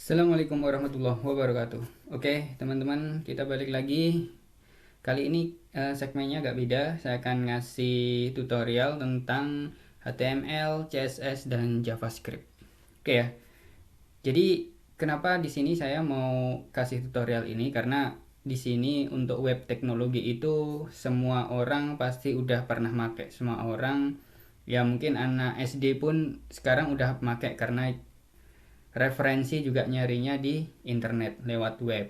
Assalamualaikum warahmatullahi wabarakatuh. Oke, teman-teman, kita balik lagi. Kali ini segmennya agak beda. Saya akan ngasih tutorial tentang HTML, CSS, dan JavaScript. Oke ya. Jadi, kenapa di sini saya mau kasih tutorial ini? Karena di sini untuk web teknologi itu semua orang pasti udah pernah pakai. Semua orang, ya mungkin anak SD pun sekarang udah pakai karena referensi juga nyarinya di internet lewat web.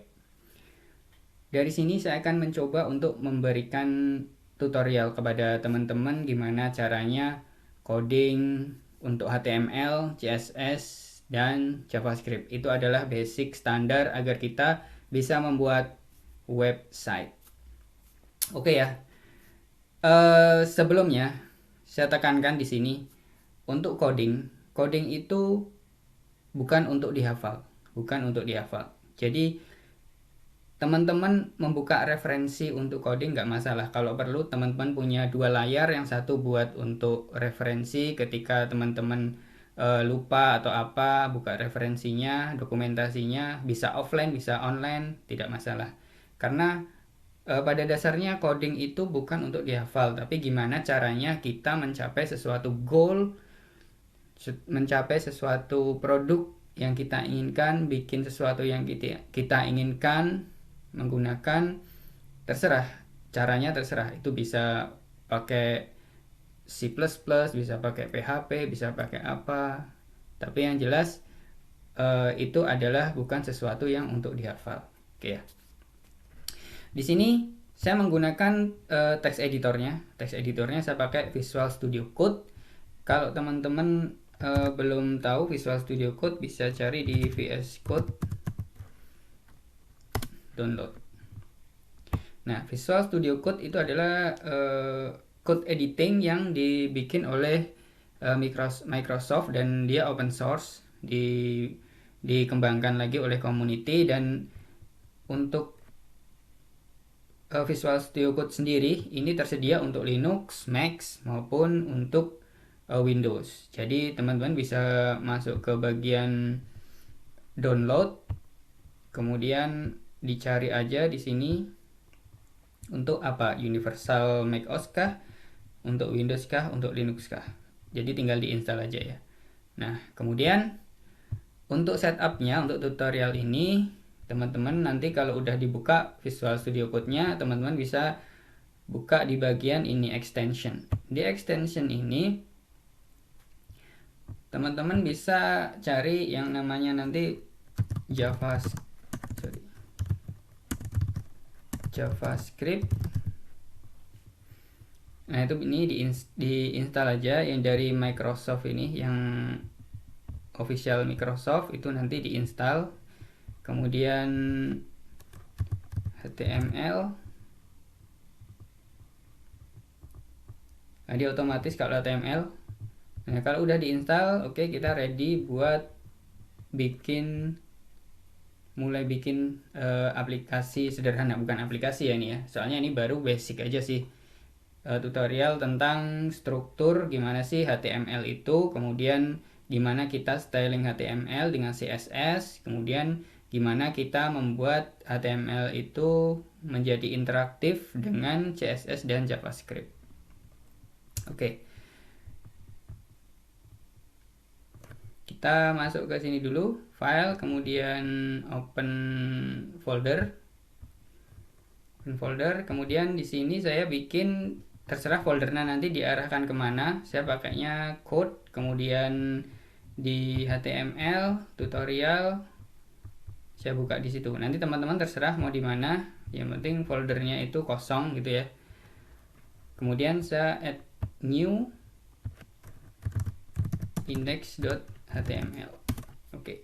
Dari sini saya akan mencoba untuk memberikan tutorial kepada teman-teman gimana caranya coding untuk HTML, CSS, dan JavaScript. Itu adalah basic standar agar kita bisa membuat website. Oke ya. Sebelumnya saya tekankan di sini untuk coding itu bukan untuk dihafal. Jadi teman-teman membuka referensi untuk coding nggak masalah. Kalau perlu teman-teman punya dua layar, yang satu buat untuk referensi ketika teman-teman lupa atau apa, buka referensinya, dokumentasinya, bisa offline, bisa online, tidak masalah. Karena pada dasarnya coding itu bukan untuk dihafal, tapi gimana caranya kita mencapai sesuatu goal, mencapai sesuatu produk yang kita inginkan, bikin sesuatu yang kita inginkan menggunakan, terserah caranya, terserah. Itu bisa pakai C++, bisa pakai PHP, bisa pakai apa, tapi yang jelas itu adalah bukan sesuatu yang untuk dihafal. Oke ya. Di sini saya menggunakan text editornya saya pakai Visual Studio Code. Kalau teman-teman belum tahu Visual Studio Code, bisa cari di VS Code download. Nah, Visual Studio Code itu adalah code editing yang dibikin oleh Microsoft, dan dia open source, dikembangkan lagi oleh community. Dan untuk Visual Studio Code sendiri ini tersedia untuk Linux, Mac, maupun untuk Windows. Jadi teman-teman bisa masuk ke bagian download, kemudian dicari aja di sini untuk apa, universal Mac OS kah, untuk Windows kah, untuk Linux kah. Jadi tinggal diinstal aja ya. Nah, kemudian untuk setupnya, untuk tutorial ini, teman-teman nanti kalau udah dibuka Visual Studio Code-nya, teman-teman bisa buka di bagian ini, extension. Di extension ini teman-teman bisa cari yang namanya nanti JavaScript. Nah, itu ini diinstal aja yang dari Microsoft ini, yang official Microsoft itu nanti diinstal. Kemudian HTML. Nah, dia otomatis kalau HTML. Nah, kalau udah diinstal, oke, kita ready buat mulai bikin aplikasi sederhana. Bukan aplikasi ya ini ya, soalnya ini baru basic aja sih. Tutorial tentang struktur gimana sih HTML itu, kemudian gimana kita styling HTML dengan CSS, kemudian gimana kita membuat HTML itu menjadi interaktif dengan CSS dan JavaScript. Oke. Kita masuk ke sini dulu, file, kemudian open folder. Kemudian di sini saya bikin, terserah foldernya nanti diarahkan kemana. Saya pakainya code, kemudian di HTML tutorial saya buka di situ. Nanti teman-teman terserah mau di mana, yang penting foldernya itu kosong gitu ya. Kemudian saya add new index.html. Oke.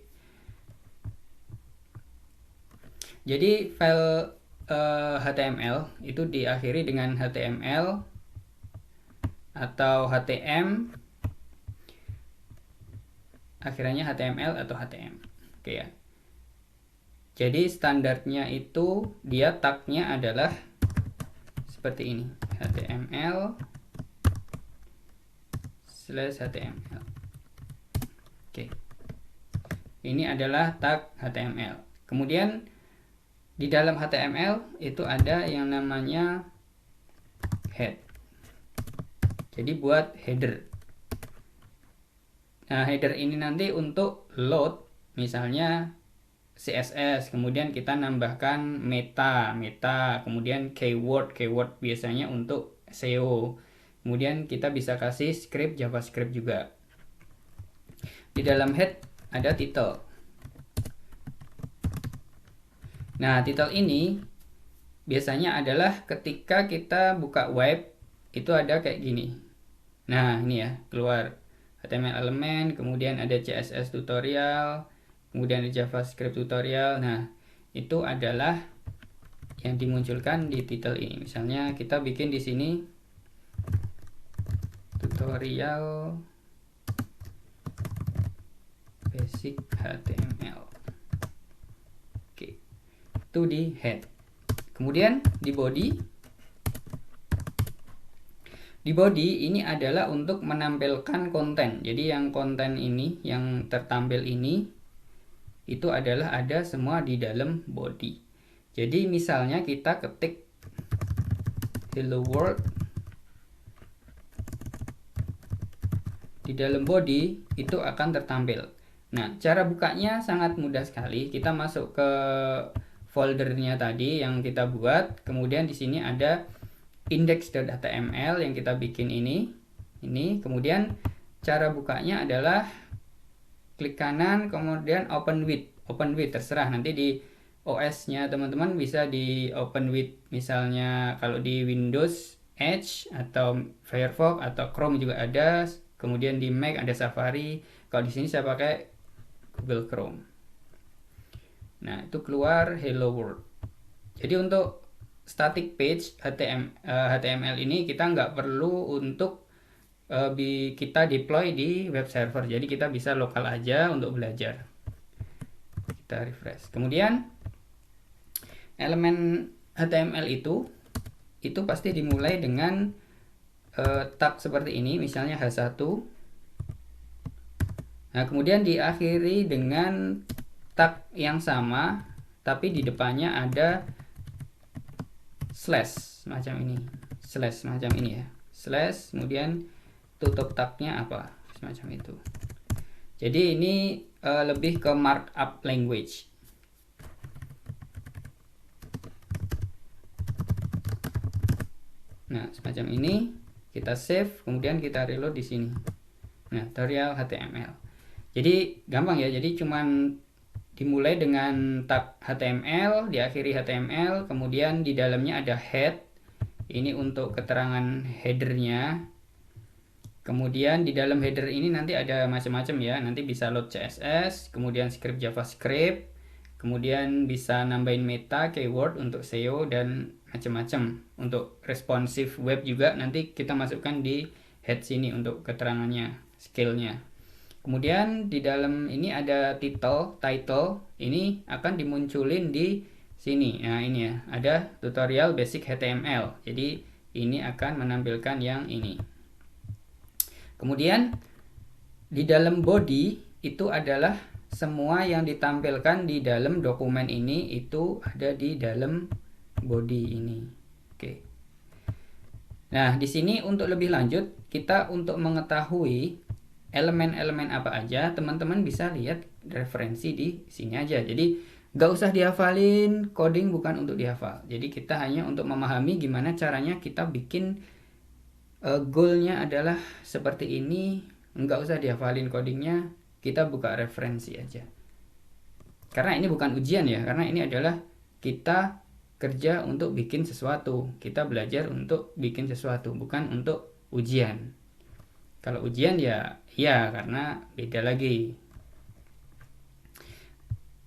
Jadi file HTML itu diakhiri dengan HTML atau HTM, akhirannya HTML atau HTM. Oke ya. Jadi standarnya itu dia tagnya adalah seperti ini, HTML/HTML. Oke. ini adalah tag HTML. Kemudian di dalam HTML itu ada yang namanya head. Jadi buat header. Nah, header ini nanti untuk load misalnya CSS, kemudian kita nambahkan meta, kemudian keyword biasanya untuk SEO. Kemudian kita bisa kasih script JavaScript juga. Di dalam head ada title. Nah, title ini biasanya adalah ketika kita buka web itu ada kayak gini. Nah, ini ya, keluar HTML element, kemudian ada CSS tutorial, kemudian ada JavaScript tutorial. Nah, itu adalah yang dimunculkan di title ini. Misalnya kita bikin di sini tutorial basic HTML. Oke. Itu di head. Kemudian di body. Di body ini adalah untuk menampilkan konten. Jadi yang konten ini, yang tertampil ini, itu adalah ada semua di dalam body. Jadi misalnya kita ketik hello world di dalam body, itu akan tertampil. Nah, cara bukanya sangat mudah sekali. Kita masuk ke foldernya tadi yang kita buat, kemudian di sini ada index.html yang kita bikin ini, kemudian cara bukanya adalah klik kanan, kemudian open with, terserah nanti di OS-nya teman-teman bisa di open with, misalnya kalau di Windows Edge atau Firefox atau Chrome juga ada, kemudian di Mac ada Safari, kalau di sini saya pakai Google Chrome. Nah, itu keluar hello world. Jadi untuk static page HTML ini kita nggak perlu untuk kita deploy di web server. Jadi kita bisa lokal aja untuk belajar. Kita refresh. Kemudian elemen HTML itu pasti dimulai dengan tag seperti ini, misalnya H1. Nah, kemudian diakhiri dengan tag yang sama, tapi di depannya ada slash macam ini, ya, slash, kemudian tutup tagnya apa, semacam itu. Jadi ini lebih ke markup language. Nah, semacam ini, kita save, kemudian kita reload di sini. Nah, tutorial HTML. Jadi gampang ya, jadi cuman dimulai dengan tag HTML, diakhiri HTML, kemudian di dalamnya ada head. Ini untuk keterangan headernya. Kemudian di dalam header ini nanti ada macam-macam ya, nanti bisa load CSS, kemudian script JavaScript, kemudian bisa nambahin meta, keyword untuk SEO dan macam-macam. Untuk responsive web juga nanti kita masukkan di head sini untuk keterangannya, skillnya. Kemudian di dalam ini ada title, ini akan dimunculin di sini. Nah, ini ya, ada tutorial basic HTML. Jadi ini akan menampilkan yang ini. Kemudian di dalam body itu adalah semua yang ditampilkan di dalam dokumen ini itu ada di dalam body ini. Oke. Nah, di sini untuk lebih lanjut, kita untuk mengetahui elemen-elemen apa aja, teman-teman bisa lihat referensi di sini aja. Jadi nggak usah dihafalin, coding bukan untuk dihafal. Jadi kita hanya untuk memahami gimana caranya kita bikin goalnya adalah seperti ini. Nggak usah dihafalin codingnya, kita buka referensi aja. Karena ini bukan ujian ya, karena ini adalah kita kerja untuk bikin sesuatu. Kita belajar untuk bikin sesuatu, bukan untuk ujian. Kalau ujian ya karena beda lagi.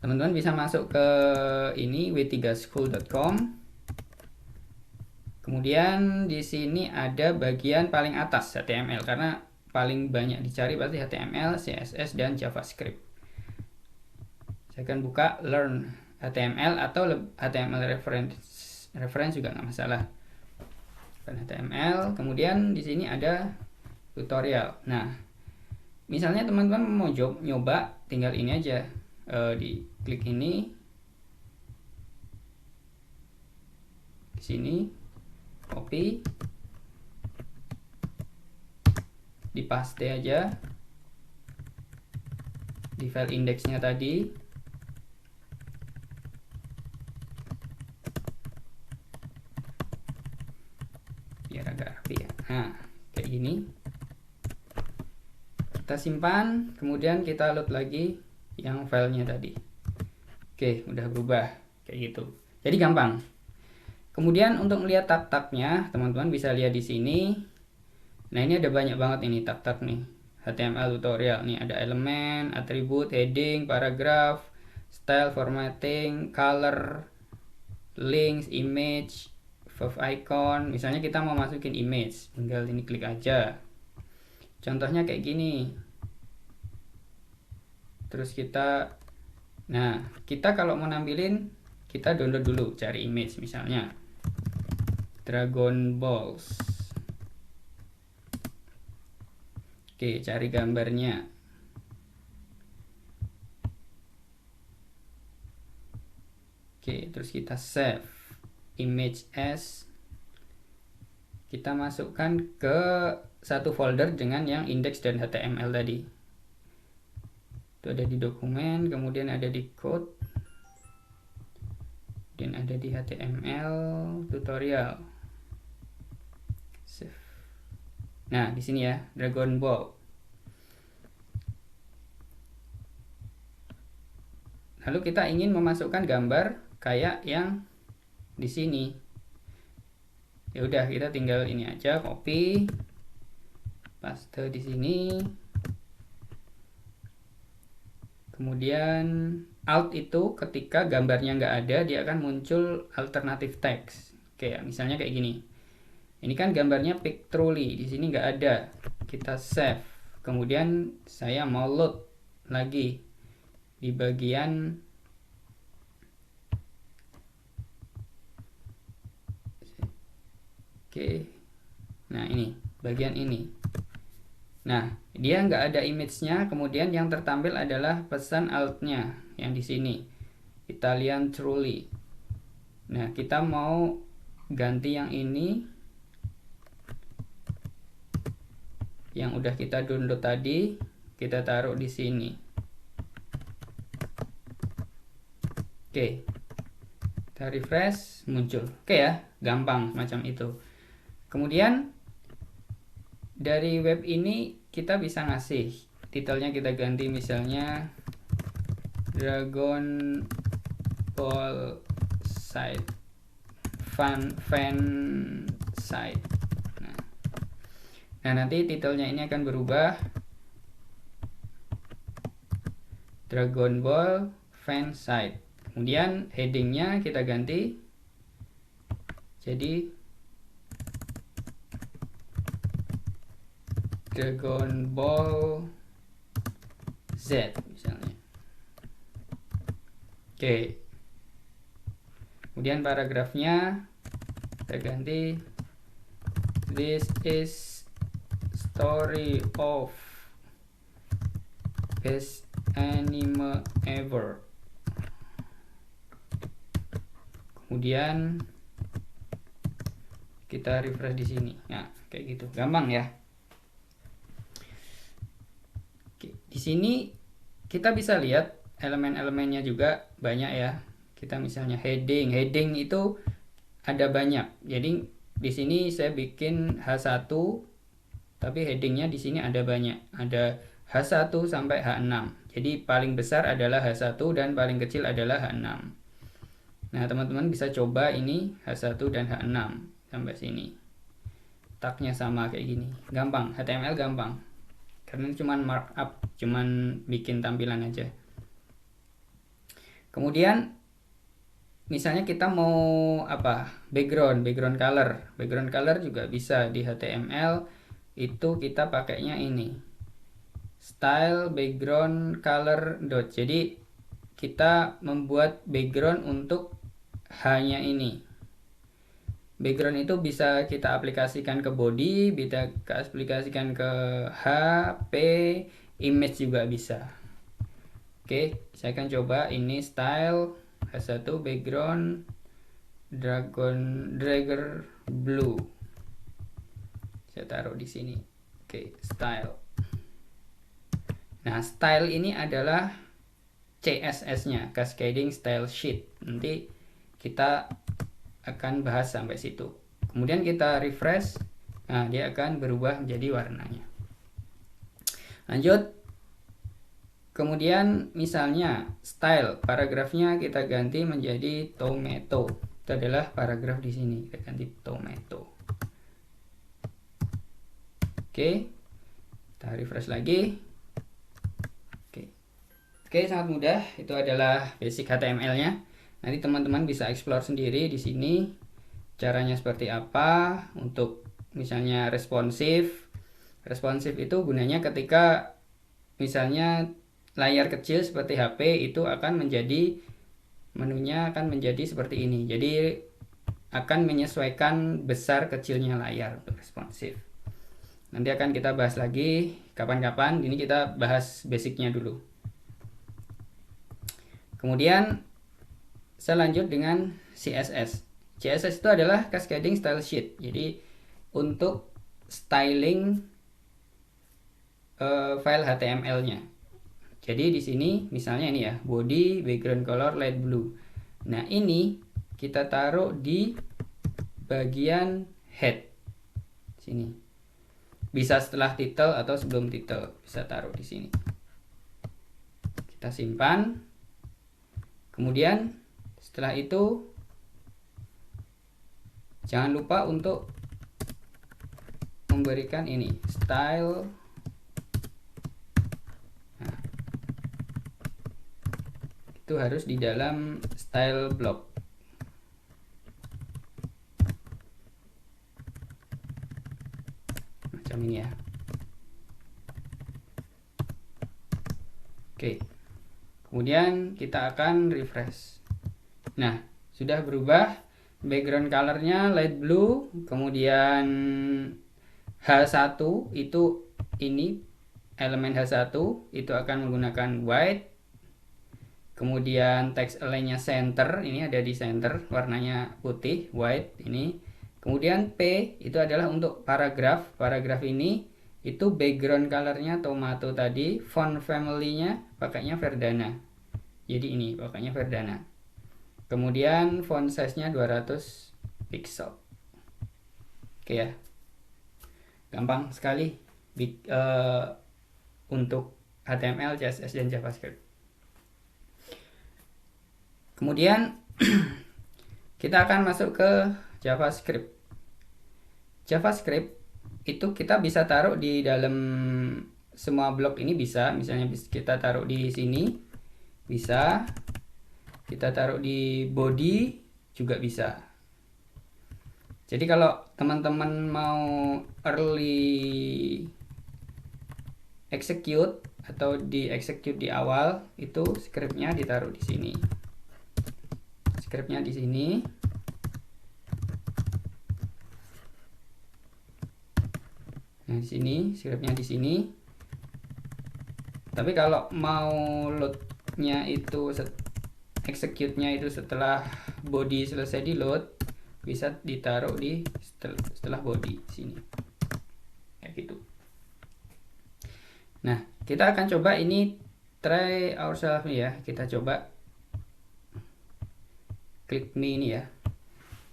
Teman-teman bisa masuk ke ini w3school.com. Kemudian di sini ada bagian paling atas HTML, karena paling banyak dicari pasti HTML, CSS dan JavaScript. Saya akan buka Learn HTML atau HTML reference juga nggak masalah. HTML, kemudian di sini ada tutorial. Nah, misalnya teman-teman mau nyoba, tinggal ini aja. di klik ini, di sini copy, di paste aja di file indeksnya tadi. Biar agak rapi ya. Nah, kayak gini. Kita simpan, kemudian kita load lagi yang filenya tadi. Oke, udah berubah kayak gitu. Jadi gampang. Kemudian untuk melihat tab-tabnya, teman-teman bisa lihat di sini. Nah, ini ada banyak banget ini tab-tab nih. HTML tutorial nih, ada elemen, atribut, heading, paragraph, style, formatting, color, links, image, favicon. Misalnya kita mau masukin image, tinggal ini klik aja. Contohnya kayak gini. Terus kita, nah kita kalau mau nampilin, kita download dulu, cari image misalnya Dragon Balls. Oke, cari gambarnya. Oke, terus kita save image as. Kita masukkan ke satu folder dengan yang index dan HTML tadi. Itu ada di dokumen, kemudian ada di code, dan ada di HTML tutorial. Save. Nah, di sini ya, Dragon Ball. Lalu kita ingin memasukkan gambar kayak yang di sini. Ya udah, kita tinggal ini aja, copy, paste di sini. Kemudian alt itu ketika gambarnya nggak ada, dia akan muncul alternative text. Kayak misalnya kayak gini. Ini kan gambarnya pictorially, di sini nggak ada. Kita save. Kemudian saya mau load lagi di bagian nah ini bagian ini. Nah, dia nggak ada image-nya, kemudian yang tertampil adalah pesan alt-nya yang di sini, Italian Truly. Nah, kita mau ganti yang ini, yang udah kita download tadi, kita taruh di sini. Oke, kita refresh, muncul. Oke ya, gampang macam itu. Kemudian dari web ini kita bisa ngasih titelnya, kita ganti misalnya Dragon Ball site, fan site. Nah, nanti titelnya ini akan berubah, Dragon Ball fan site. Kemudian headingnya kita ganti jadi Dragon Ball Z misalnya. Oke. Kemudian paragrafnya kita ganti this is story of best anime ever. Kemudian kita refresh di sini. Nah, kayak gitu. Gampang ya. Oke, di sini kita bisa lihat elemen-elemennya juga banyak ya. Kita misalnya heading itu ada banyak. Jadi di sini saya bikin H1, tapi headingnya di sini ada banyak. Ada H1 sampai H6. Jadi paling besar adalah H1 dan paling kecil adalah H6. Nah, teman-teman bisa coba ini H1 dan H6 sampai sini. Tagnya sama kayak gini. Gampang, HTML gampang. Karena cuman markup, cuman bikin tampilan aja. Kemudian misalnya kita mau apa? Background color. Background color juga bisa di HTML. Itu kita pakainya ini. Style background color dot. Jadi kita membuat background untuk hanya ini. Background itu bisa kita aplikasikan ke body, bisa kita aplikasikan ke H, P, image juga bisa. Oke, saya akan coba ini style H1 background Dragger blue. Saya taruh di sini. Oke, style. Nah, style ini adalah CSS-nya, Cascading Style Sheet. Nanti kita akan bahas sampai situ. Kemudian kita refresh. Nah, dia akan berubah menjadi warnanya. Lanjut. Kemudian misalnya style paragrafnya kita ganti menjadi tomato. Itu adalah paragraf di sini. Kita ganti tomato. Oke. Kita refresh lagi. Oke, sangat mudah. Itu adalah basic HTML-nya. Nanti teman-teman bisa explore sendiri di sini caranya seperti apa untuk misalnya responsif. Responsif itu gunanya ketika misalnya layar kecil seperti HP itu akan menjadi menunya akan menjadi seperti ini. Jadi akan menyesuaikan besar kecilnya layar untuk responsif. Nanti akan kita bahas lagi kapan-kapan. Ini kita bahas basicnya dulu. Kemudian saya lanjut dengan CSS. CSS itu adalah Cascading Style Sheet. Jadi untuk styling file HTML-nya. Jadi di sini misalnya ini ya, body background color light blue. Nah, ini kita taruh di bagian head. Sini. Bisa setelah title atau sebelum title, bisa taruh di sini. Kita simpan. Kemudian setelah itu jangan lupa untuk memberikan ini style. Nah, itu harus di dalam style block. Macam ini ya. Oke. Kemudian kita akan refresh. Nah, sudah berubah. Background colornya light blue. Kemudian H1 itu ini elemen H1 itu akan menggunakan white. Kemudian text align-nya center, ini ada di center, warnanya putih, white ini. Kemudian P itu adalah untuk paragraf. Paragraf ini itu background colornya tomato tadi. Font family-nya pakainya Verdana. Jadi ini pakainya Verdana. Kemudian font size-nya 200 pixel. Oke ya. Gampang sekali untuk HTML, CSS, dan JavaScript. Kemudian kita akan masuk ke JavaScript. JavaScript itu kita bisa taruh di dalam semua blok ini bisa. Misalnya kita taruh di sini, bisa. Kita taruh di body juga bisa. Jadi kalau teman-teman mau early execute atau di execute di awal, itu scriptnya ditaruh di sini. Scriptnya di sini. Nah, di sini scriptnya di sini. Tapi kalau mau loadnya itu execute-nya itu setelah body selesai di load, bisa ditaruh di setelah body sini. Kayak gitu. Nah, kita akan coba ini try ourselves nih ya. Kita coba klik me ini ya.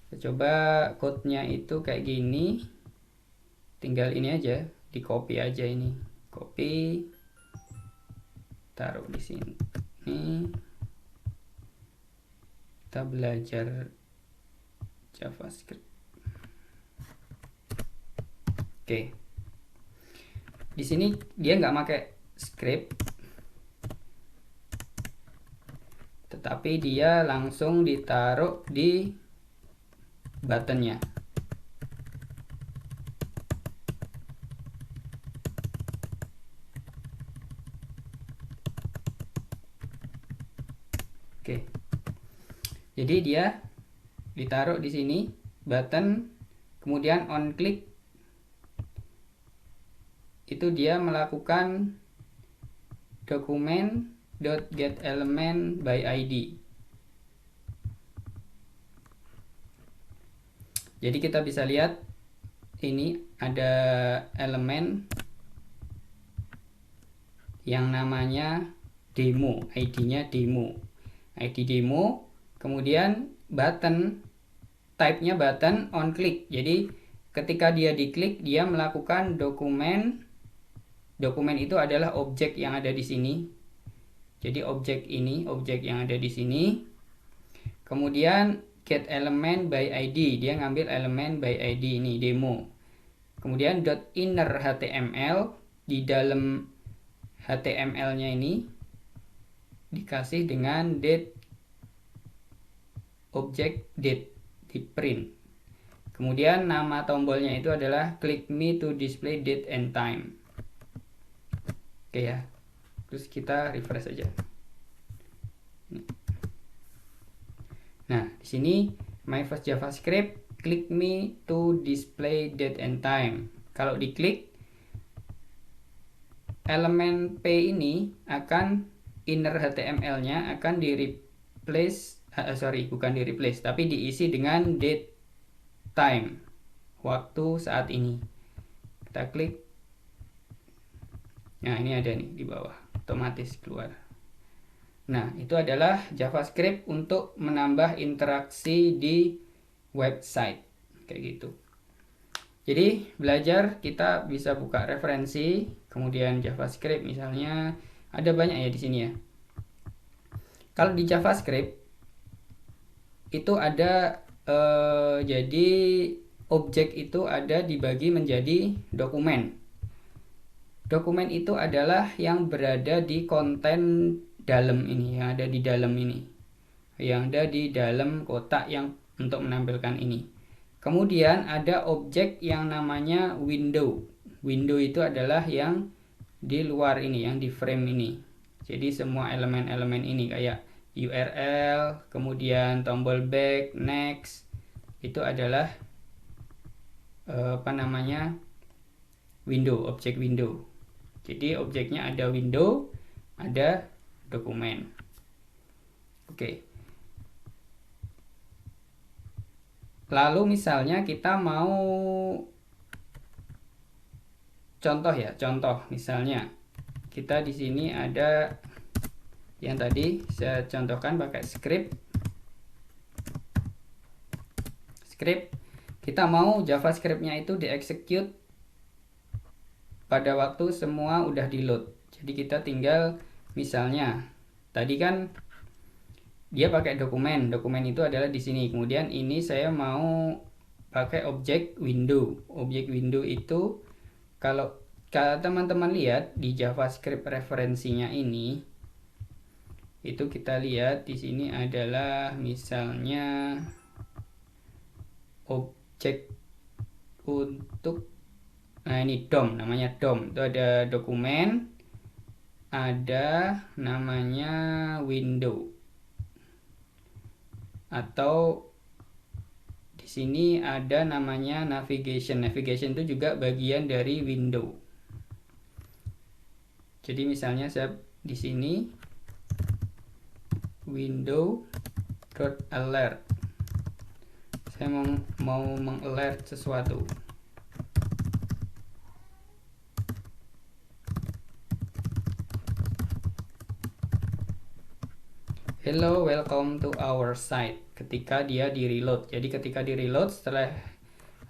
Kita coba code-nya itu kayak gini. Tinggal ini aja, di copy aja ini. Copy, taruh di sini. Kita belajar JavaScript. Oke. Di sini dia nggak pakai script, tetapi dia langsung ditaruh di buttonnya. Oke. Jadi dia ditaruh di sini button, kemudian on click itu dia melakukan dokumen get element by ID. Jadi kita bisa lihat ini ada elemen yang namanya demo, ID-nya demo, ID demo, kemudian button, type-nya button on click. Jadi ketika dia diklik, dia melakukan dokumen itu adalah objek yang ada di sini. Jadi objek ini, objek yang ada di sini. Kemudian get element by ID, dia ngambil elemen by ID ini demo. Kemudian .inner HTML, di dalam HTML-nya ini dikasih dengan date, objek date, di print. Kemudian nama tombolnya itu adalah click me to display date and time. Oke ya. Terus kita refresh aja. Nah, di sini my first JavaScript click me to display date and time. Kalau diklik, elemen P ini akan inner HTML-nya akan di replace, bukan di replace, tapi diisi dengan date time, waktu saat ini. Kita klik. Nah, ini ada nih di bawah, otomatis keluar. Nah, itu adalah JavaScript untuk menambah interaksi di website kayak gitu. Jadi belajar kita bisa buka referensi, kemudian JavaScript misalnya ada banyak ya di sini ya. Kalau di JavaScript itu ada jadi objek itu ada dibagi menjadi dokumen. Dokumen itu adalah yang berada di konten dalam ini, yang ada di dalam ini, yang ada di dalam kotak yang untuk menampilkan ini. Kemudian ada objek yang namanya window. Window itu adalah yang di luar ini, yang di frame ini. Jadi semua elemen-elemen ini kayak URL, kemudian tombol back, next, itu adalah window, objek window. Jadi objeknya ada window, ada dokumen. Oke. Lalu misalnya kita mau contoh ya, contoh misalnya kita di sini ada yang tadi saya contohkan pakai script. Kita mau JavaScript-nya itu diexecute pada waktu semua udah di load. Jadi kita tinggal misalnya tadi kan dia pakai dokumen itu adalah di sini. Kemudian ini saya mau pakai objek window. Objek window itu kalau teman-teman lihat di JavaScript referensinya ini, itu kita lihat di sini adalah misalnya objek untuk, nah ini DOM, namanya DOM. Itu ada dokumen, ada namanya window, atau di sini ada namanya navigation. Navigation itu juga bagian dari window. Jadi misalnya saya di sini window.alert, saya mau mengalert sesuatu. Hello, welcome to our site. Ketika dia di reload. Jadi ketika di reload, setelah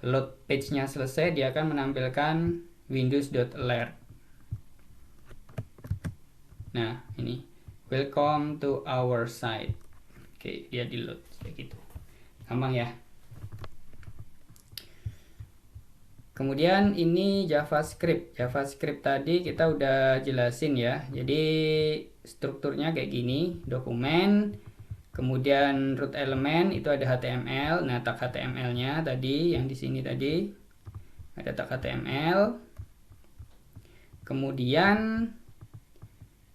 load page-nya selesai, dia akan menampilkan windows.alert. Nah, ini welcome to our site. Oke, dia di load kayak gitu. Gampang ya. Kemudian ini JavaScript. JavaScript tadi kita udah jelasin ya. Jadi strukturnya kayak gini, dokumen, kemudian root element itu ada HTML. Nah, tag HTML-nya tadi yang di sini tadi ada tag HTML. Kemudian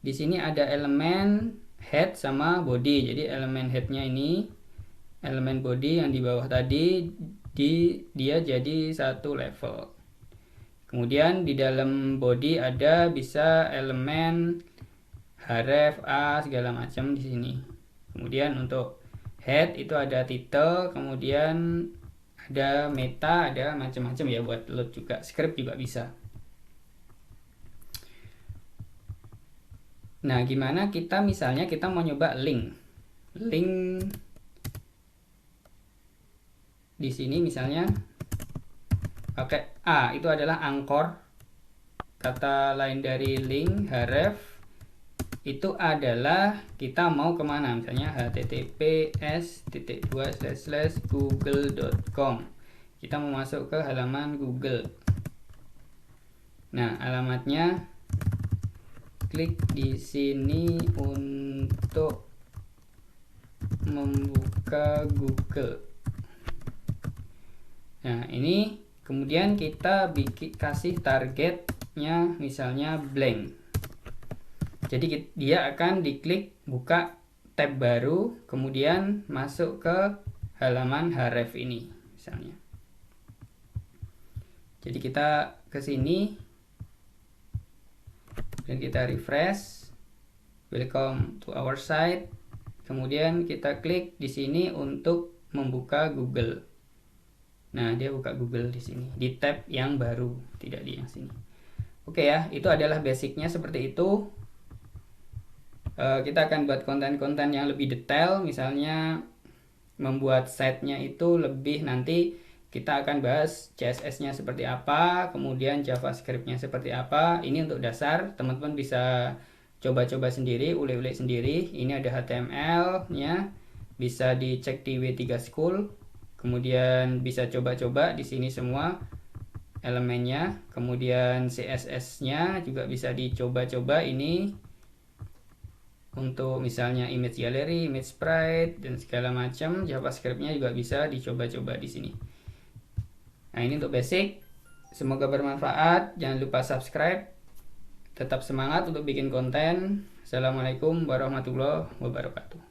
di sini ada elemen head sama body. Jadi elemen head-nya ini, elemen body yang di bawah tadi dia jadi satu level. Kemudian di dalam body ada bisa elemen href, segala macam di sini. Kemudian untuk head itu ada title, kemudian ada meta, ada macam-macam ya, buat load juga, script juga bisa. Nah, gimana kita misalnya kita mau nyoba link di sini misalnya pakai itu adalah anchor. Kata lain dari link href itu adalah kita mau kemana, misalnya https://google.com, kita mau masuk ke halaman Google. Nah, alamatnya klik di sini untuk membuka Google. Nah, ini kemudian kita kasih targetnya misalnya blank. Jadi dia akan diklik buka tab baru, kemudian masuk ke halaman href ini misalnya. Jadi kita ke sini dan kita refresh, welcome to our site. Kemudian kita klik di sini untuk membuka Google. Nah, dia buka Google di sini di tab yang baru, tidak di yang sini. Oke ya, itu adalah basicnya seperti itu. Kita akan buat konten-konten yang lebih detail, misalnya membuat site-nya itu lebih, nanti kita akan bahas CSS-nya seperti apa, kemudian JavaScript-nya seperti apa. Ini untuk dasar, teman-teman bisa coba-coba sendiri, ulik-ulik sendiri. Ini ada HTML-nya, bisa dicek di W3 School. Kemudian bisa coba-coba di sini semua elemennya. Kemudian CSS-nya juga bisa dicoba-coba ini. Untuk misalnya image gallery, image sprite, dan segala macam. JavaScript-nya juga bisa dicoba-coba di sini. Nah, ini untuk basic. Semoga bermanfaat. Jangan lupa subscribe. Tetap semangat untuk bikin konten. Assalamualaikum warahmatullahi wabarakatuh.